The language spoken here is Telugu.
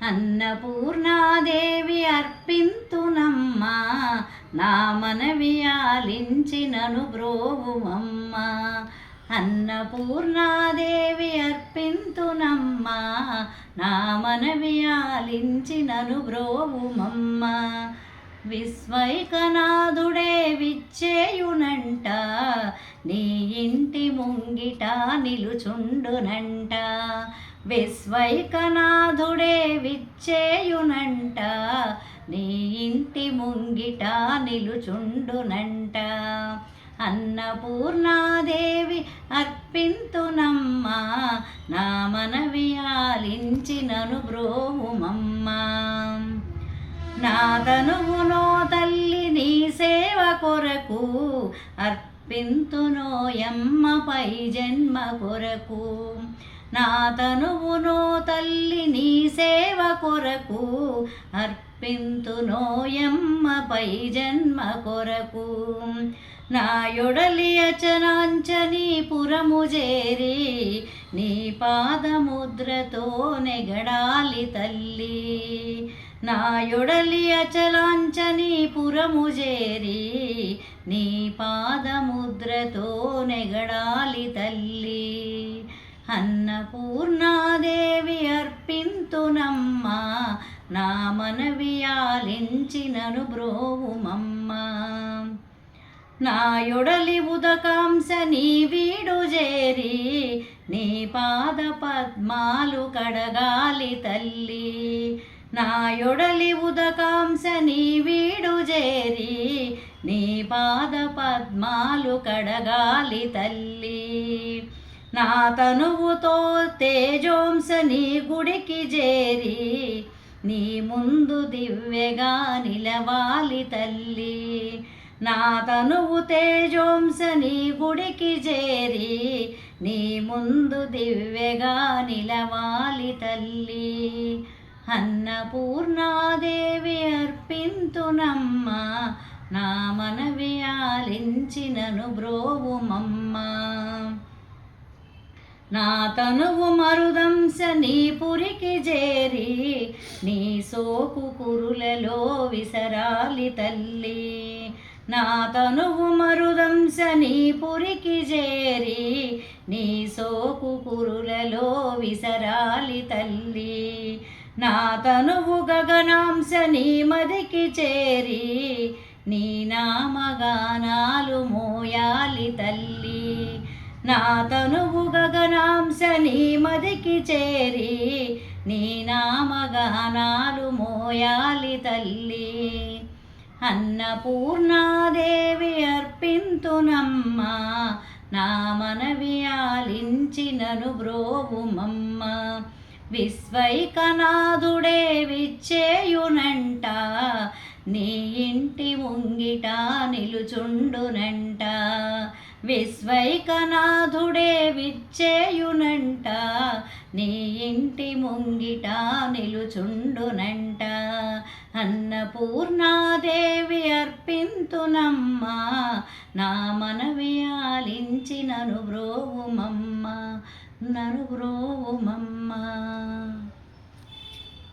అన్నపూర్ణాదేవి అర్పింతునమ్మా, నా మనవి ఆలించినను బ్రోవుమమ్మా. అన్నపూర్ణాదేవి అర్పింతునమ్మా, నా మనవి ఆలించినను బ్రోవుమమ్మా. విశ్వైకనాథుడే విచ్చేయునంట, నీ ఇంటి ముంగిట నిలుచుండునంట. విశ్వైకనాథుడే విచ్చేయునంట, నీ ఇంటి ముంగిట నిలుచుండునంట. అన్నపూర్ణాదేవి అర్పింతునమ్మా, నా మనవి ఆలించినను బ్రోవుమమ్మా. నా తనువునో తల్లి నీ సేవ కొరకు, అర్పింతునోయమ్మ పై జన్మ కొరకు. నా తనువునో తల్లి నీ సేవ కొరకు, అర్పింతునోయమ్మ పై జన్మ కొరకు. నా యొడలి అచనాంచని పురము చేరి, నీ పాదముద్రతో నెగడాలి తల్లి. నా యొడలి అచలాంచని పురము చేరి, నీ పాదముద్రతో నెగడాలి తల్లి. అన్నపూర్ణాదేవి అర్పింతునమ్మా, నా మనవి ఆలించినను బ్రోవుమమ్మా. నా యొడలి ఉదకాంశ నీ వీడు చేరి, నీ పాద పద్మాలు కడగాలి తల్లి. నా యొడలి ఉదకాంశ నీ వీడు చేరి, నీ పాద పద్మాలు కడగాలి తల్లి. నా తనువుతో తేజోంశ నీ గుడికి చేరి, నీ ముందు దివ్యగా నిలవాలి తల్లి. నా తనువు తేజోంశ నీ గుడికి చేరి, నీ ముందు దివ్యగా నిలవాలి తల్లి. అన్నపూర్ణాదేవి అర్పింతునమ్మా, నా మనవి ఆలించినను బ్రోవుమమ్మా. నా తనువు మరుదంశ నీ పురికి చేరి, నీ సోకు కురులలో విసరాలి తల్లి. నా తనువు మరుదంశ నీ పురికి చేరి, నీ సోకు కురులలో విసరాలి తల్లి. నా తనువు గగనాంశ నీ మదికి చేరి, నీ నామగానాలు మోయాలి తల్లి. నా తనువు గగనాంశ నీ మదికి చేరి, నీ నామగానాలు మోయాలి తల్లి. అన్నపూర్ణాదేవి అర్పింతునమ్మా, నా మనవి ఆలించినను బ్రోవుమమ్మా. విశ్వైకనాథుడే విచ్చేయునంట, నీ ఇంటి ముంగిట నిలుచుండునంట. విశ్వైకనాథుడే విచ్చేయునంట, నీ ఇంటి ముంగిట నిలుచుండునంట. అన్నపూర్ణాదేవి అర్పింతునమ్మా, నా మనవి ఆలించినను బ్రోవుమమ్మా, నను బ్రోవుమమ్మా.